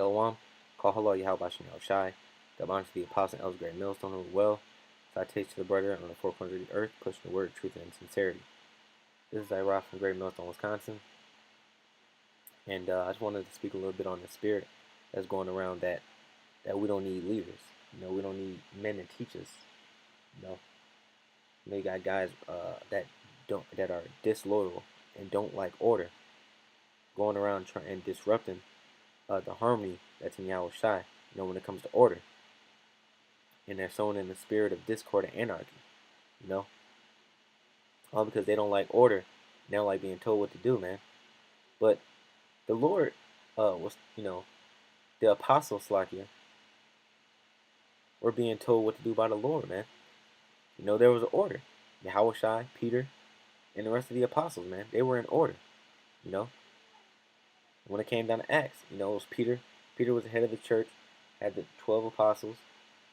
Shalom, call hello Yahweh Bashem Shai. God honor to the apostle and elders, great millstone of the well. Citation to the brother on the four corners of the earth, pushing the word, truth, and sincerity. This is Ira from Great Millstone, Wisconsin. And I just wanted to speak a little bit on the spirit that's going around that we don't need leaders. We don't need men to teach us. You got guys that are disloyal and don't like order, going around trying and disrupting the harmony that's in Yahweh Shai, when it comes to order. And they're sown in the spirit of discord and anarchy, all because they don't like order, they don't like being told what to do, man. But the Lord was, the apostles, Slakia, were being told what to do by the Lord, man. There was an order. Yahweh Shai, Peter, and the rest of the apostles, man, they were in order, When it came down to Acts, it was Peter. Peter was the head of the church, had the 12 apostles.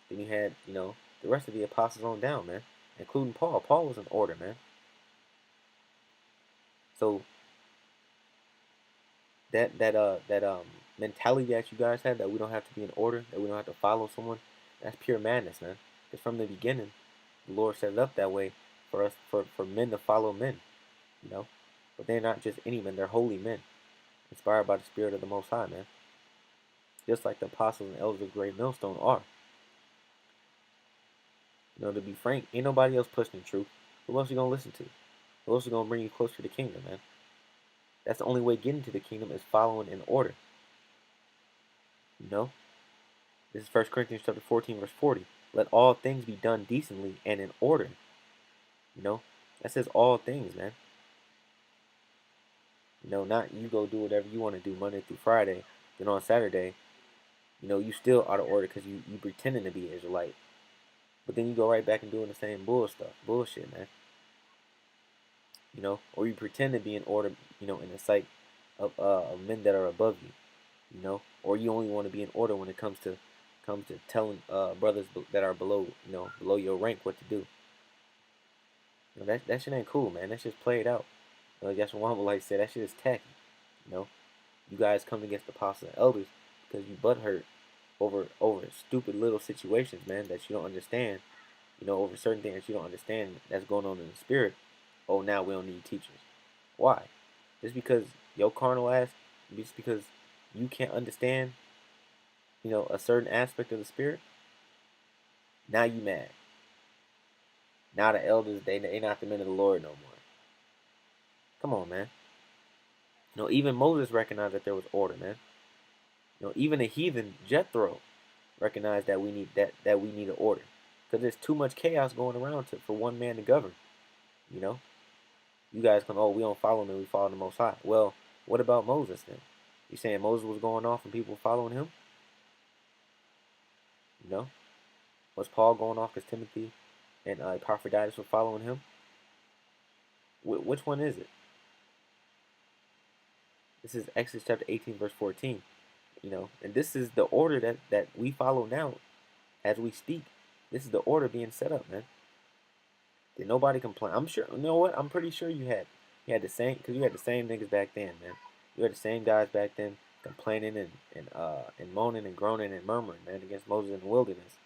Then you had, the rest of the apostles on down, man, including Paul. Paul was in order, man. So that mentality that you guys had, that we don't have to be in order, that we don't have to follow someone, that's pure madness, man. Because from the beginning, the Lord set it up that way for us, for men to follow men, But they're not just any men; they're holy men, inspired by the Spirit of the Most High, man. Just like the apostles and elders of Great Millstone are. To be frank, ain't nobody else pushing the truth. Who else you gonna listen to? Who else is gonna bring you closer to the kingdom, man? That's the only way getting to the kingdom, is following in order. This is 1 Corinthians chapter 14, verse 40. Let all things be done decently and in order. That says all things, man. Not you go do whatever you want to do Monday through Friday, then on Saturday, you still out of order because you pretending to be Israelite. But then you go right back and doing the same bullshit, man. Or you pretend to be in order, in the sight of men that are above you, or you only want to be in order when it comes to telling brothers that are below your rank what to do. That shit ain't cool, man. That shit's played out. That's what Muhammad said. That shit is tacky. You guys come against the apostles and elders because you butthurt over stupid little situations, man, that you don't understand. Over certain things that you don't understand that's going on in the spirit. Oh, now we don't need teachers. Why? Just because your carnal ass, just because you can't understand, a certain aspect of the spirit, now you mad. Now the elders, they not the men of the Lord no more. Come on, man. Even Moses recognized that there was order, man. Even the heathen Jethro recognized that we need that we need an order, because there's too much chaos going around for one man to govern. You guys come, oh, we don't follow him, we follow the Most High. Well, what about Moses then? You saying Moses was going off and people following him? Was Paul going off because Timothy and Epaphroditus were following him? Which one is it? This is Exodus chapter 18, verse 14. And this is the order that we follow now as we speak. This is the order being set up, man. Did nobody complain? I'm sure. You know what? I'm pretty sure you had the same, because you had the same niggas back then, man. You had the same guys back then complaining and moaning and groaning and murmuring, man, against Moses in the wilderness,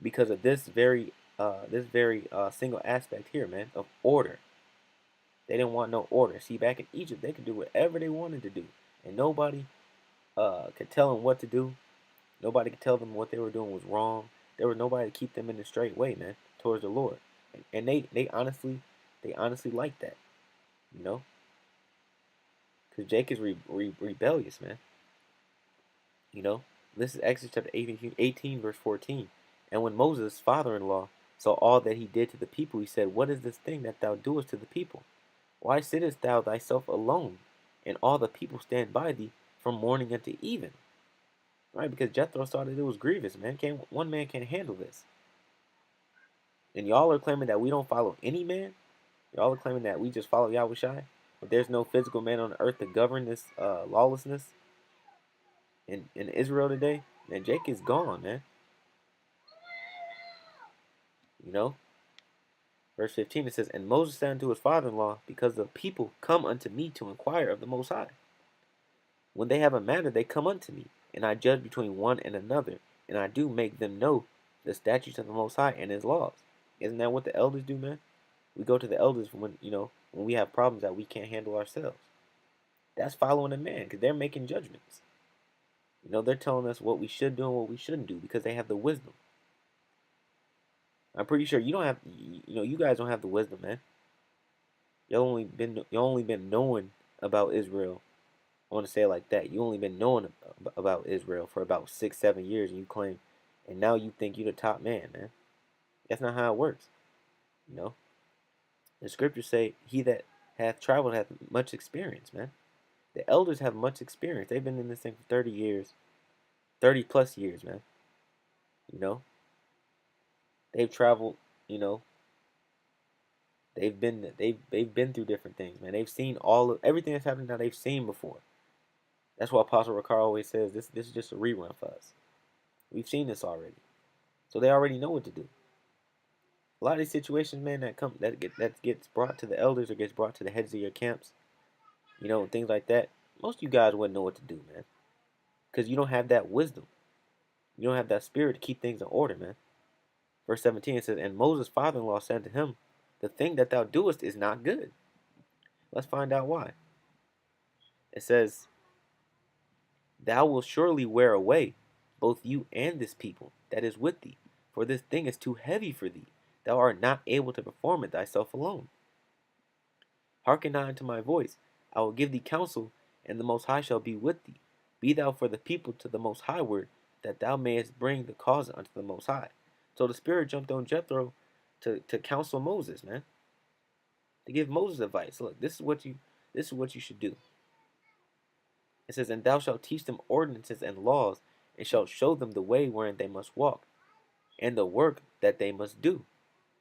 because of this very single aspect here, man, of order. They didn't want no order. See, back in Egypt, they could do whatever they wanted to do, and nobody could tell them what to do. Nobody could tell them what they were doing was wrong. There was nobody to keep them in the straight way, man, towards the Lord. And they honestly like that, because Jake is rebellious, man. This is Exodus chapter 18, verse 14. And when Moses' father-in-law saw all that he did to the people, he said, "What is this thing that thou doest to the people? Why sittest thou thyself alone, and all the people stand by thee from morning unto even?" Right? Because Jethro saw that it was grievous, man. One man can't handle this. And y'all are claiming that we don't follow any man? Y'all are claiming that we just follow Yahweh Shai? But there's no physical man on the earth to govern this lawlessness in Israel today? Man, Jake is gone, man. Verse 15, it says, "And Moses said unto his father-in-law, Because the people come unto me to inquire of the Most High. When they have a matter, they come unto me. and I judge between one and another, and I do make them know the statutes of the Most High and His laws. Isn't that what the elders do, man? We go to the elders when when we have problems that we can't handle ourselves. That's following a man because they're making judgments. They're telling us what we should do and what we shouldn't do because they have the wisdom. I'm pretty sure you don't have, you guys don't have the wisdom, man. You only been knowing about Israel. I want to say it like that. You only been knowing about Israel for about 6, 7 years, and you claim, and now you think you're the top man, man. That's not how it works. You know, the scriptures say, "He that hath traveled hath much experience," man. The elders have much experience. They've been in this thing for 30 years, 30 plus years, man. You know, they've traveled. You know, they've been through different things, man. They've seen everything that's happened now. They've seen before. That's why Apostle Ricard always says this is just a rerun for us. We've seen this already, so they already know what to do. A lot of these situations, man, that gets brought to the elders or gets brought to the heads of your camps, things like that. Most of you guys wouldn't know what to do, man, because you don't have that wisdom. You don't have that spirit to keep things in order, man. Verse 17 it says, "And Moses' father-in-law said to him, The thing that thou doest is not good." Let's find out why. It says, "Thou wilt surely wear away both you and this people that is with thee, for this thing is too heavy for thee. Thou art not able to perform it thyself alone. Hearken not unto my voice. I will give thee counsel, and the Most High shall be with thee. Be thou for the people to the Most High word, that thou mayest bring the cause unto the Most High." So the Spirit jumped on Jethro to counsel Moses, man, to give Moses advice. Look, this is what you should do. It says, "And thou shalt teach them ordinances and laws, and shalt show them the way wherein they must walk, and the work that they must do.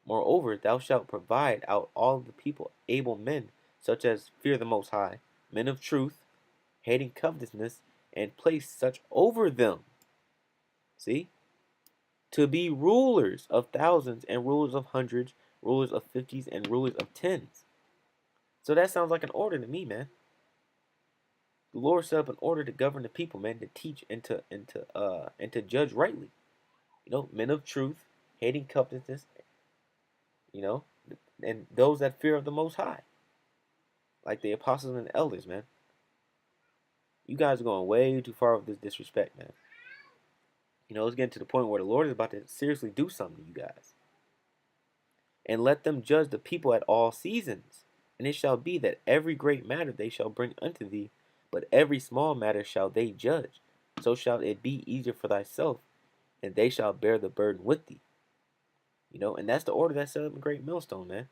Moreover, thou shalt provide out all the people able men, such as fear the Most High, men of truth, hating covetousness, and place such over them." See? "To be rulers of thousands and rulers of hundreds, rulers of fifties and rulers of tens." So that sounds like an order to me, man. The Lord set up an order to govern the people, man, to teach and to judge rightly. Men of truth, hating covetousness, you know, and those that fear of the Most High, like the apostles and the elders, man. You guys are going way too far with this disrespect, man. It's getting to the point where the Lord is about to seriously do something to you guys. "And let them judge the people at all seasons. And it shall be that every great matter they shall bring unto thee, but every small matter shall they judge. So shall it be easier for thyself, and they shall bear the burden with thee." And that's the order that's set up in Great Millstone, man.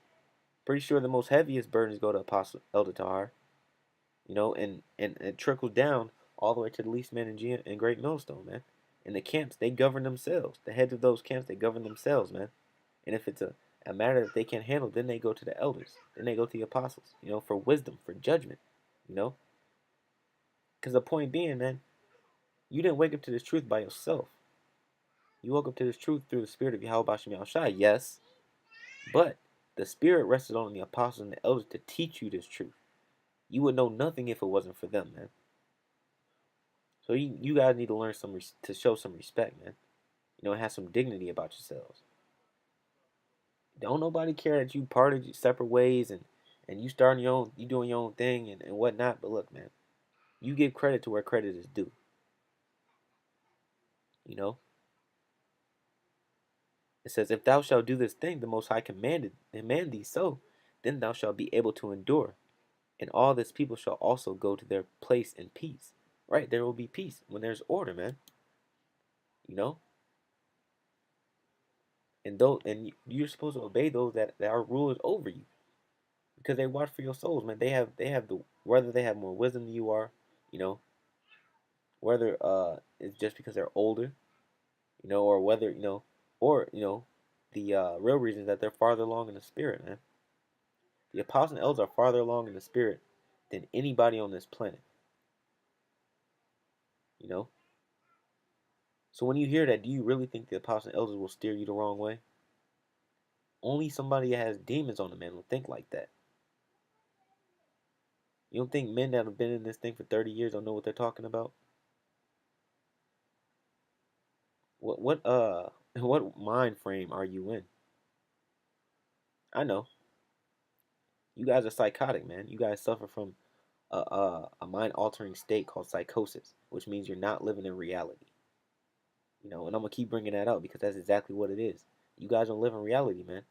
Pretty sure the most heaviest burdens go to Apostle Elder Tahar, and it trickles down all the way to the least men in Great Millstone, man. And the camps, they govern themselves. The heads of those camps, they govern themselves, man. And if it's a matter that they can't handle, then they go to the elders. Then they go to the apostles, for wisdom, for judgment, you know. Because the point being, man, you didn't wake up to this truth by yourself. You woke up to this truth through the spirit of Yahweh Bashem Yahushai, yes. But the spirit rested on the apostles and the elders to teach you this truth. You would know nothing if it wasn't for them, man. So you guys need to learn to show some respect, man. And have some dignity about yourselves. Don't nobody care that you parted separate ways and you doing your own thing and whatnot. But look, man, you give credit to where credit is due. You know, it says, "If thou shalt do this thing, the Most High command thee so, then thou shalt be able to endure, and all this people shall also go to their place in peace." Right? There will be peace when there's order, man. You know, and you're supposed to obey those that are rulers over you, because they watch for your souls, man. They have whether they have more wisdom than you are, you know, whether it's just because they're older, or whether the real reason is that they're farther along in the spirit, man. The apostles and elders are farther along in the spirit than anybody on this planet, you know. So when you hear that, do you really think the apostles and elders will steer you the wrong way? Only somebody that has demons on them, man, will think like that. You don't think men that have been in this thing for 30 years don't know what they're talking about? what mind frame are you in? I know you guys are psychotic, man. You guys suffer from a mind altering state called psychosis, which means you're not living in reality. And I'm gonna keep bringing that up because that's exactly what it is. You guys don't live in reality, man.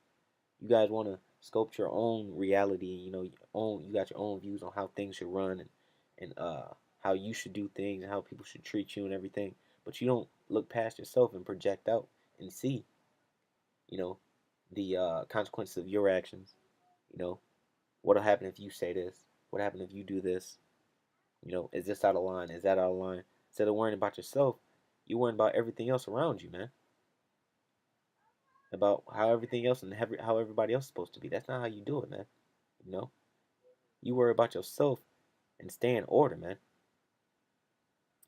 You guys want to sculpt your own reality. You got your own views on how things should run and how you should do things and how people should treat you and everything. But you don't look past yourself and project out and see, you know, the consequences of your actions. You know, what'll happen if you say this? What happen if you do this? Is this out of line? Is that out of line? Instead of worrying about yourself, you're worrying about everything else around you, man. About how everything else and how everybody else is supposed to be. That's not how you do it, man. You know, you worry about yourself and stay in order, man.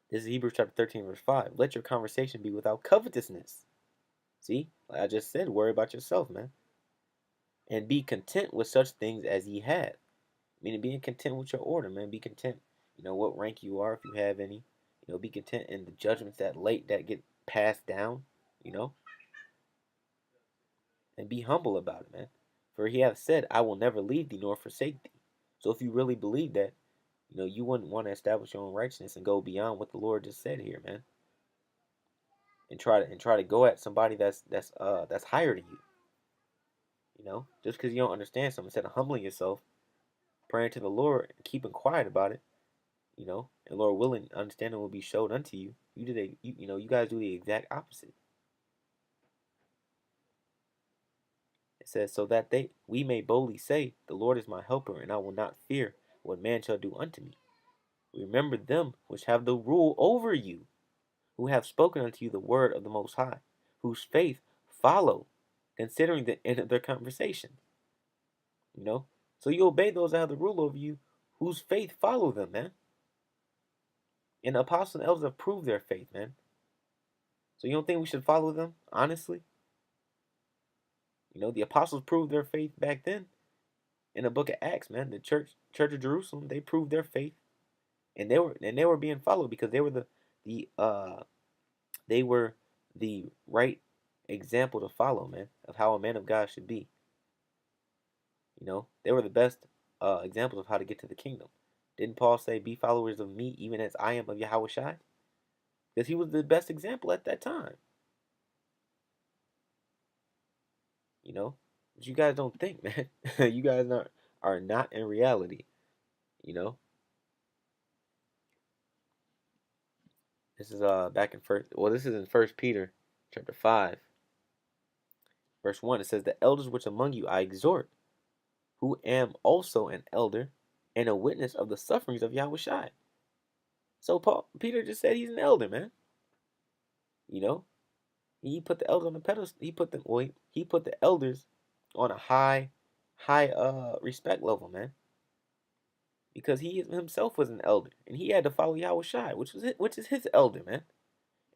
This is Hebrews chapter 13, verse 5. Let your conversation be without covetousness. See, like I just said, worry about yourself, man. And be content with such things as ye have. Meaning being content with your order, man. Be content, what rank you are if you have any. Be content in the judgments that get passed down, you know, and be humble about it, man. For he hath said, I will never leave thee nor forsake thee. So if you really believe that, you wouldn't want to establish your own righteousness and go beyond what the Lord just said here, man. And try to go at somebody that's higher than you. Just because you don't understand something, instead of humbling yourself, praying to the Lord, and keeping quiet about it, and Lord willing, understanding will be showed unto you. You guys do the exact opposite. It says, so that we may boldly say, the Lord is my helper, and I will not fear what man shall do unto me. Remember them which have the rule over you, who have spoken unto you the word of the Most High, whose faith follow, considering the end of their conversation. So you obey those that have the rule over you, whose faith follow them, man. And the apostles and elders have proved their faith, man. So you don't think we should follow them, honestly? The apostles proved their faith back then in the book of Acts, man. The church of Jerusalem, they proved their faith, and they were being followed because they were the right example to follow, man, of how a man of God should be. They were the best examples of how to get to the kingdom. Didn't Paul say, "Be followers of me, even as I am of Yahweh Shai"? Because he was the best example at that time. But you guys don't think, man. You guys are not in reality. You know. This is back in first. Well, this is in First Peter, chapter 5, verse 1. It says, "The elders which among you I exhort, who am also an elder, and a witness of the sufferings of Yahweh Shai." So Peter just said he's an elder, man. You know, he put the elders on the pedestal. He put the elders on a high respect level, man, because he himself was an elder and he had to follow Yahweh Shai, which is his elder, man,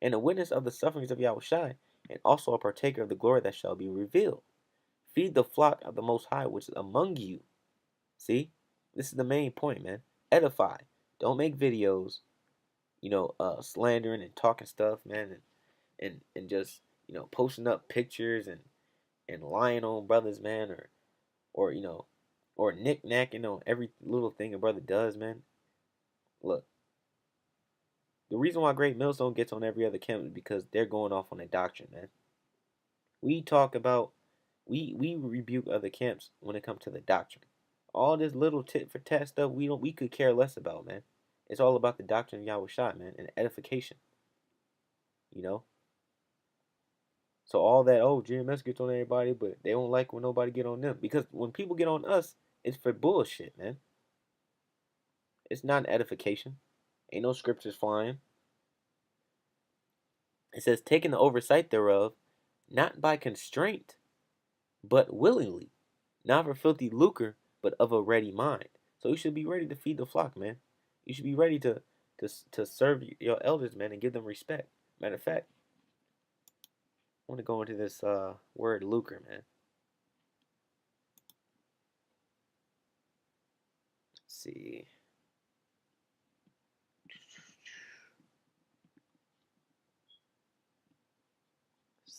and a witness of the sufferings of Yahweh Shai, and also a partaker of the glory that shall be revealed. Feed the flock of the Most High, which is among you. See, this is the main point, man. Edify. Don't make videos, slandering and talking stuff, man, and just posting up pictures and lying on brothers, man, or or knick-knacking on every little thing a brother does, man. Look, the reason why Great Millstone gets on every other camp is because they're going off on a doctrine, man. We talk about we rebuke other camps when it comes to the doctrine. All this little tit for tat stuff we could care less about, man. It's all about the doctrine of Yahweh Shai, man, and edification. You know? So all that, oh, GMS gets on everybody, but they don't like when nobody get on them. Because when people get on us, it's for bullshit, man. It's not an edification. Ain't no scriptures flying. It says, taking the oversight thereof, not by constraint, but willingly, not for filthy lucre, but of a ready mind. So you should be ready to feed the flock, man. You should be ready to serve your elders, man, and give them respect. Matter of fact, I want to go into this word lucre, man. Let's see.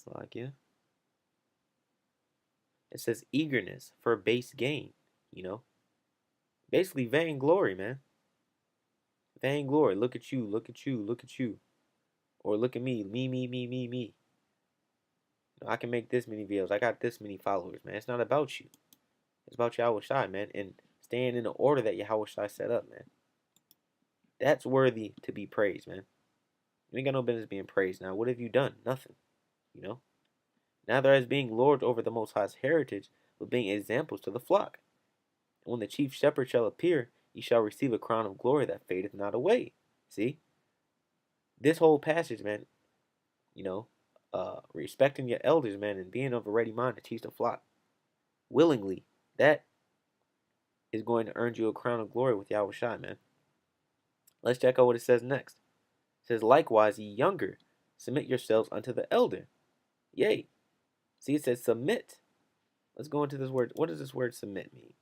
Slovakia. It says eagerness for base gain, you know? Basically vainglory, man. Vainglory. Look at you, look at you, look at you. Or look at me, me. I can make this many videos. I got this many followers, man. It's not about you. It's about Yahweh Shai, man, and staying in the order that Yahweh Shai set up, man. That's worthy to be praised, man. You ain't got no business being praised. Now, what have you done? Nothing, you know? Neither as being lords over the Most High's heritage, but being examples to the flock. And when the chief shepherd shall appear, ye shall receive a crown of glory that fadeth not away. See? This whole passage, man, you know, respecting your elders, man, and being of a ready mind to teach the flock willingly, that is going to earn you a crown of glory with Yahweh Shai, man. Let's check out what it says next. It says, likewise, ye younger, submit yourselves unto the elder. Yea. See, it says submit. Let's go into this word. What does this word submit mean?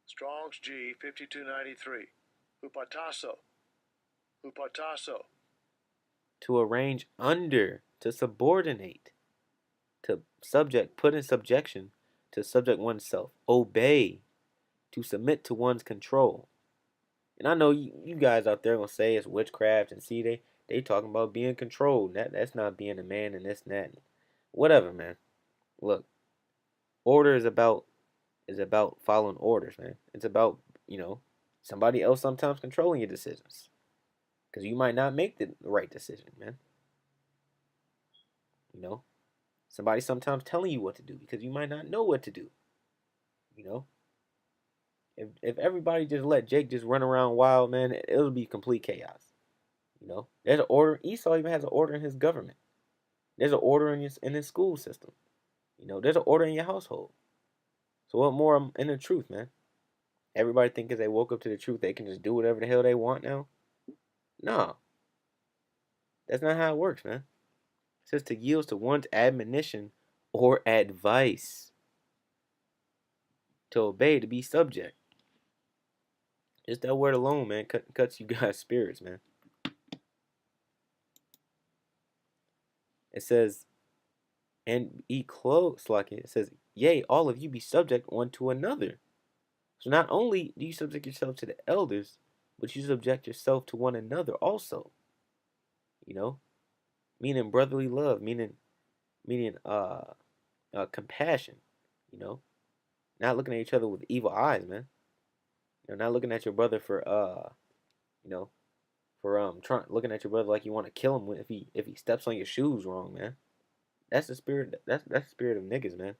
Strong's G 5293. Hupatasso. Hupatasso. To arrange under, to subordinate, to subject, put in subjection, to subject oneself, obey, to submit to one's control. And I know you guys out there gonna say it's witchcraft, and see they talking about being controlled. That's not being a man and this and that. Whatever, man. Look, order is about following orders, man. It's about, somebody else sometimes controlling your decisions. Because you might not make the right decision, man. You know? Somebody sometimes telling you what to do because you might not know what to do. You know? If everybody just let Jake just run around wild, man, it'll be complete chaos. You know? There's an order. Esau even has an order in his government. There's an order in his school system. You know, there's an order in your household. So what more in the truth, man? Everybody think because they woke up to the truth, they can just do whatever the hell they want now? No. That's not how it works, man. It says to yield to one's admonition or advice. To obey, to be subject. Just that word alone, man, cuts you guys' spirits, man. It says, and be close, like it says, yea, all of you be subject one to another. So not only do you subject yourself to the elders, but you subject yourself to one another also. You know, meaning brotherly love, meaning compassion. You know, not looking at each other with evil eyes, man. You know, not looking at your brother for looking at your brother like you want to kill him if he steps on your shoes wrong, man. That's the spirit. That's the spirit of niggas, man.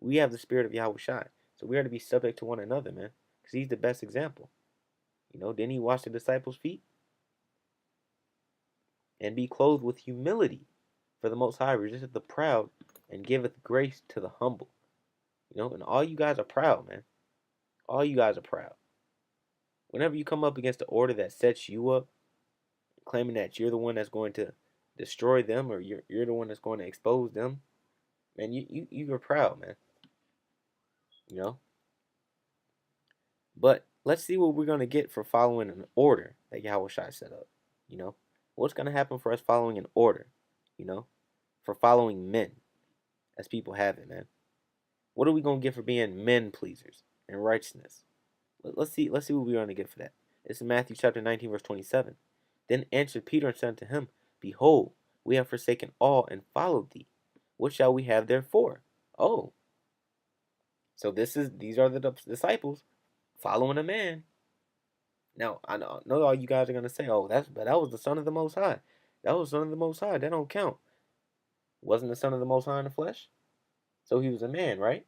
We have the spirit of Yahweh Shai, so we are to be subject to one another, man, because he's the best example. You know, didn't he wash the disciples' feet? And be clothed with humility, for the Most High resisteth the proud and giveth grace to the humble. You know, and all you guys are proud, man. All you guys are proud. Whenever you come up against the order that sets you up, claiming that you're the one that's going to destroy them or you're the one that's going to expose them, man, you're proud, man. You know? But let's see what we're going to get for following an order that Yahweh Shai set up. You know? What's going to happen for us following an order? You know? For following men, as people have it, man. What are we going to get for being men pleasers and righteousness? Let's see what we're going to get for that. It's in Matthew chapter 19, verse 27. Then answered Peter and said unto him, behold, we have forsaken all and followed thee. What shall we have therefore? Oh. So these are the disciples following a man. Now, I know all you guys are going to say, oh, that was the Son of the Most High. That was the Son of the Most High. That don't count. Wasn't the Son of the Most High in the flesh? So he was a man, right?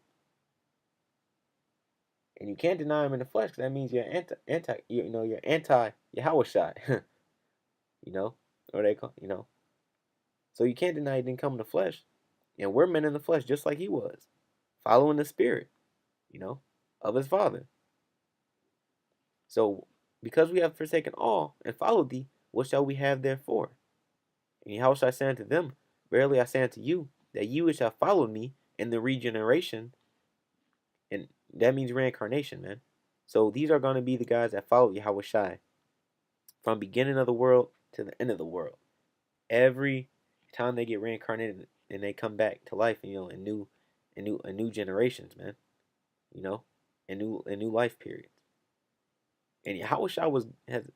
And you can't deny him in the flesh because that means you're you're anti Yahweh Shai. You know, or they call, So you can't deny he didn't come in the flesh. And we're men in the flesh just like he was, following the spirit, of his Father. So because we have forsaken all and followed thee, what shall we have therefore? And how shall I say unto them, verily I say unto you, that you which have followed me in the regeneration, and that means reincarnation, man. So these are going to be the guys that follow Yahweh Shai from beginning of the world to the end of the world. Every time they get reincarnated and they come back to life, in new generations, man, you know, in new life periods. And Yahushua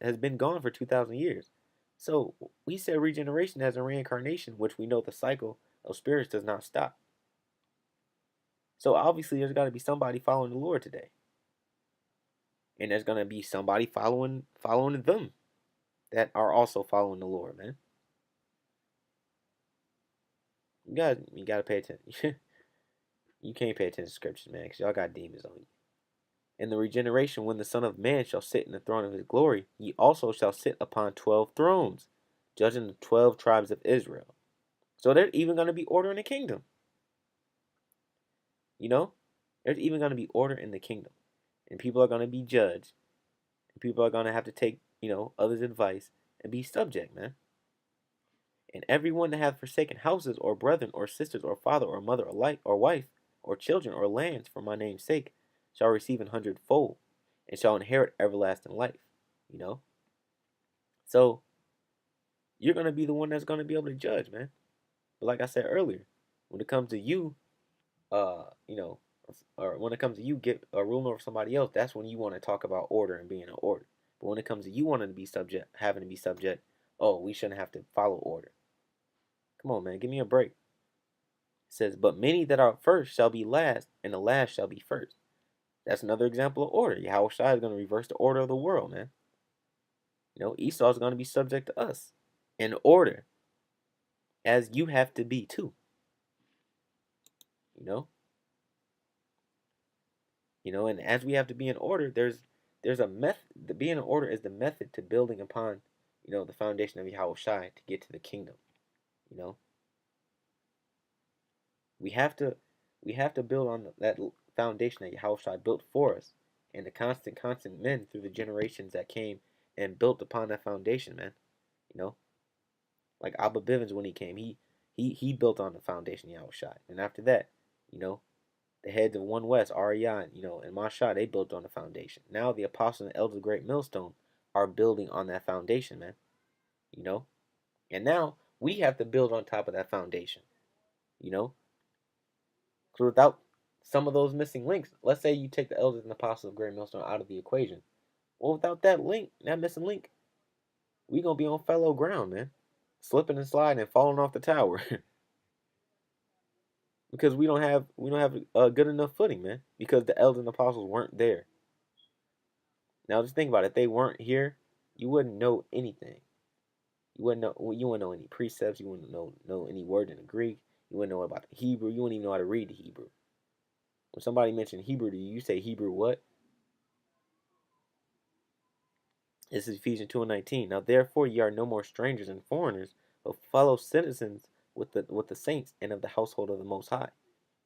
has been gone for 2,000 years. So we said regeneration as a reincarnation, which we know the cycle of spirits does not stop. So obviously there's got to be somebody following the Lord today, and there's gonna be somebody following them that are also following the Lord, man. You gotta pay attention. You can't pay attention to scriptures, man, because y'all got demons on you. In the regeneration, when the Son of Man shall sit in the throne of his glory, ye also shall sit upon 12 thrones, judging the 12 tribes of Israel. So there's even going to be order in the kingdom. You know? There's even going to be order in the kingdom. And people are going to be judged. And people are going to have to take, others' advice and be subject, man. And everyone that hath forsaken houses or brethren or sisters or father or mother or wife or children or lands for my name's sake shall receive 100-fold, and shall inherit everlasting life. You know? So you're gonna be the one that's gonna be able to judge, man. But like I said earlier, when it comes to you, or when it comes to you get ruling over somebody else, that's when you want to talk about order and being in order. But when it comes to you wanting to be subject, having to be subject, oh, we shouldn't have to follow order. Come on, man, give me a break. It says, but many that are first shall be last, and the last shall be first. That's another example of order. Yahweh Shai is going to reverse the order of the world, man. Esau is going to be subject to us in order, as you have to be too. And as we have to be in order, there's a method. The being in order is the method to building upon, the foundation of Yahweh Shai to get to the kingdom. We have to build on that foundation that Yahweh Shai built for us, and the constant men through the generations that came and built upon that foundation, man. Like Abba Bivens when he came, he built on the foundation of Yahweh Shai, and after that, the heads of One West, Arian, and Mashah, they built on the foundation. Now the apostles and elders of the Great Millstone are building on that foundation, man. And now we have to build on top of that foundation. Because without some of those missing links, let's say you take the elders and apostles of Great Millstone out of the equation. Well, without that missing link, we gonna be on fallow ground, man. Slipping and sliding and falling off the tower. Because we don't have a good enough footing, man. Because the elders and apostles weren't there. Now just think about it. If they weren't here, you wouldn't know anything. You wouldn't know any precepts. You wouldn't know any words in the Greek. You wouldn't know about the Hebrew. You wouldn't even know how to read the Hebrew. When somebody mentioned Hebrew to you, you say Hebrew what? This is Ephesians 2:19. Now therefore ye are no more strangers and foreigners, but fellow citizens with the saints and of the household of the Most High,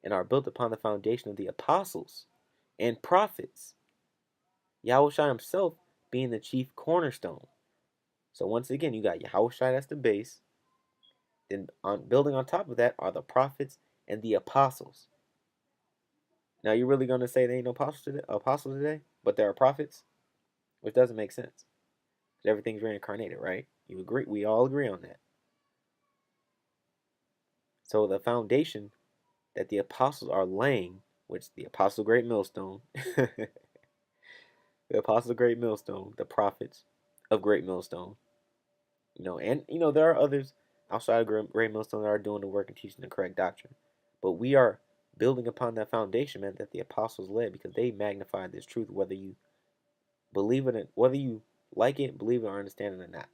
and are built upon the foundation of the apostles and prophets, Yahushua himself being the chief cornerstone. So once again, you got Yahushua, that's the base. Then building on top of that are the prophets and the apostles. Now you're really going to say there ain't no apostles today, but there are prophets? Which doesn't make sense. Because everything's reincarnated, right? You agree? We all agree on that. So the foundation that the apostles are laying, which the apostle Great Millstone, the apostle Great Millstone, the prophets of Great Millstone, and there are others outside of Great Millstone that are doing the work and teaching the correct doctrine, but we are building upon that foundation, man, that the apostles led, because they magnified this truth, whether you believe in it, whether you like it, believe it, or understand it or not,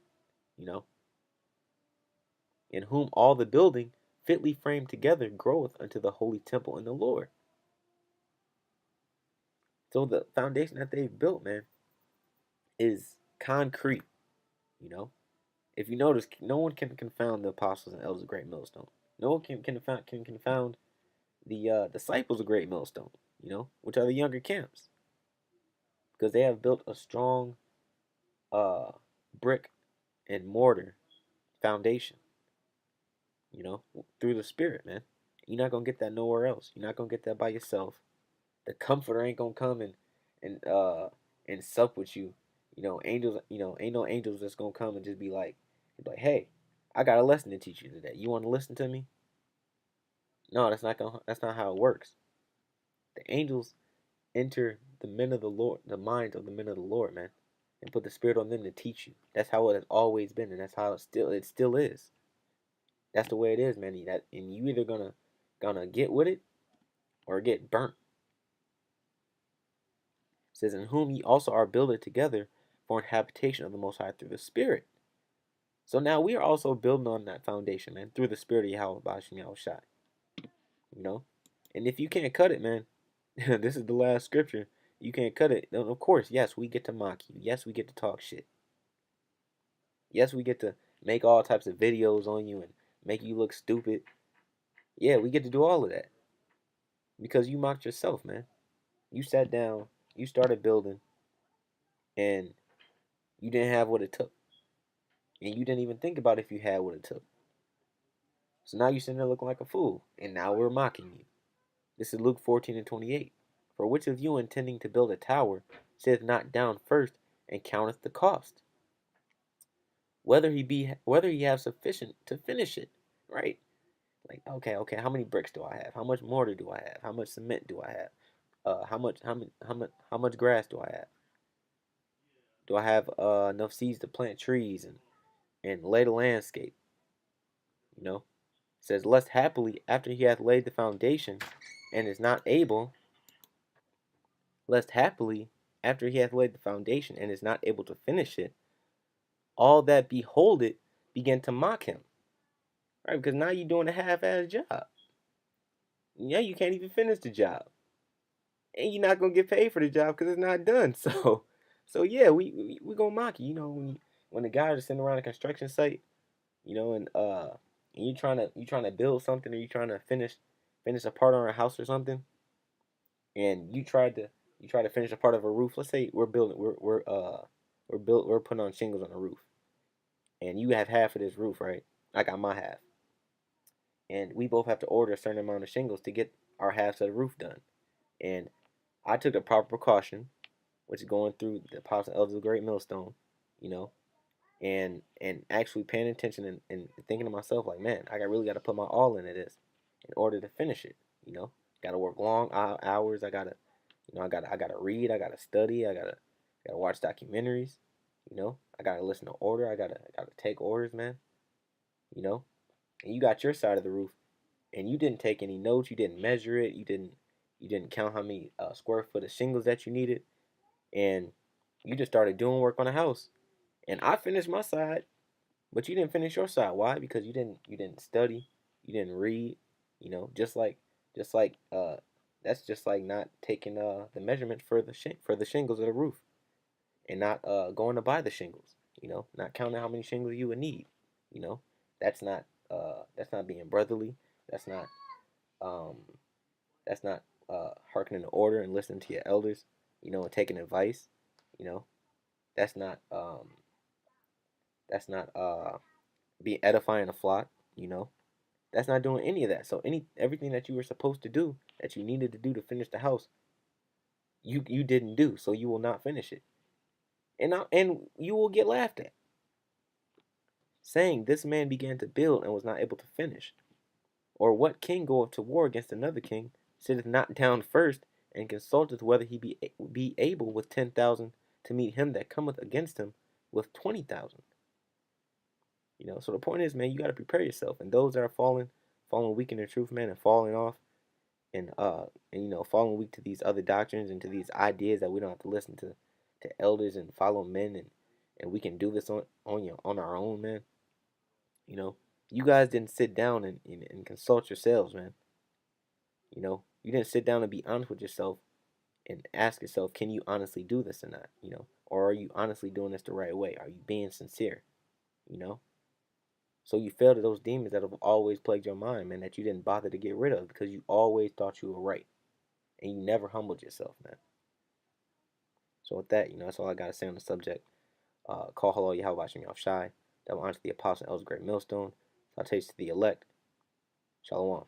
in whom all the building fitly framed together groweth unto the holy temple in the Lord. So the foundation that they've built, man, is concrete. If you notice, no one can confound the apostles and elders of Great Millstone. No one can confound the disciples of Great Millstone, which are the younger camps, because they have built a strong brick and mortar foundation, through the Spirit, man. You're not gonna get that nowhere else. You're not gonna get that by yourself. The Comforter ain't gonna come and sup with you. Angels, ain't no angels that's gonna come and just be like, He's like, hey, I got a lesson to teach you today. You want to listen to me? No, that's not how it works. The angels enter the men of the Lord, the minds of the men of the Lord, man, and put the spirit on them to teach you. That's how it has always been, and that's how it still is. That's the way it is, man. And you either gonna get with it or get burnt. It says, in whom ye also are builded together for an habitation of the Most High through the Spirit. So now we are also building on that foundation, man, through the Spirit of Yahweh Bashim Yahushai. You know? And if you can't cut it, man, this is the last scripture. You can't cut it. Then of course, yes, we get to mock you. Yes, we get to talk shit. Yes, we get to make all types of videos on you and make you look stupid. Yeah, we get to do all of that. Because you mocked yourself, man. You sat down, you started building, and you didn't have what it took. And you didn't even think about if you had what it took. So now you're sitting there looking like a fool. And now we're mocking you. This is Luke 14:28. For which of you intending to build a tower sitteth not down first and counteth the cost, whether he have sufficient to finish it, right? Like, okay, how many bricks do I have? How much mortar do I have? How much cement do I have? How much grass do I have? Do I have enough seeds to plant trees and lay the landscape? You know, it says, lest happily after he hath laid the foundation and is not able, lest happily after he hath laid the foundation and is not able to finish it, all that behold it begin to mock him, right? Because now you're doing a half-ass job. Yeah, you can't even finish the job, and you're not gonna get paid for the job because it's not done. So yeah, we gonna mock you. You know, when the guys are sitting around a construction site, you know, and you trying to build something, or you trying to finish a part on a house or something, and you try to finish a part of a roof. Let's say we're putting on shingles on a roof, and you have half of this roof, right? I got my half, and we both have to order a certain amount of shingles to get our halves of the roof done. And I took the proper precaution, which is going through the Apostle Elders of the Great Millstone, you know, and actually paying attention and thinking to myself like, man, really got to put my all into this in order to finish it. You know, got to work long hours. I gotta read. I gotta study. I gotta watch documentaries. You know, I gotta listen to order. I gotta take orders, man. You know, and you got your side of the roof, and you didn't take any notes. You didn't measure it. You didn't count how many square foot of shingles that you needed, and you just started doing work on the house. And I finished my side, but you didn't finish your side. Why? Because you didn't study, you didn't read. You know, just like that's just like not taking the measurement for the shingles of the roof, and not going to buy the shingles. You know, not counting how many shingles you would need. You know, that's not being brotherly. That's not um that's not hearkening to order and listening to your elders. You know, and taking advice. You know, that's not be edifying a flock. You know, that's not doing any of that. So everything that you were supposed to do, that you needed to do to finish the house, you didn't do. So you will not finish it, and you will get laughed at, saying, "This man began to build and was not able to finish." Or what king goeth to war against another king, sitteth not down first, and consulteth whether he be able with 10,000 to meet him that cometh against him with 20,000. You know, so the point is, man, you got to prepare yourself. And those that are falling weak in the truth, man, and falling off, and falling weak to these other doctrines and to these ideas that we don't have to listen to elders and follow men, and we can do this on our own, man. You know, you guys didn't sit down and consult yourselves, man. You know, you didn't sit down and be honest with yourself and ask yourself, can you honestly do this or not? You know, or are you honestly doing this the right way? Are you being sincere? You know, so you fell to those demons that have always plagued your mind, man, that you didn't bother to get rid of because you always thought you were right, and you never humbled yourself, man. So with that, that's all I gotta say on the subject. Call hello Yahweh Hashem Yahushai. That will honor the apostle El's great millstone. So I taste to the elect. Shalom.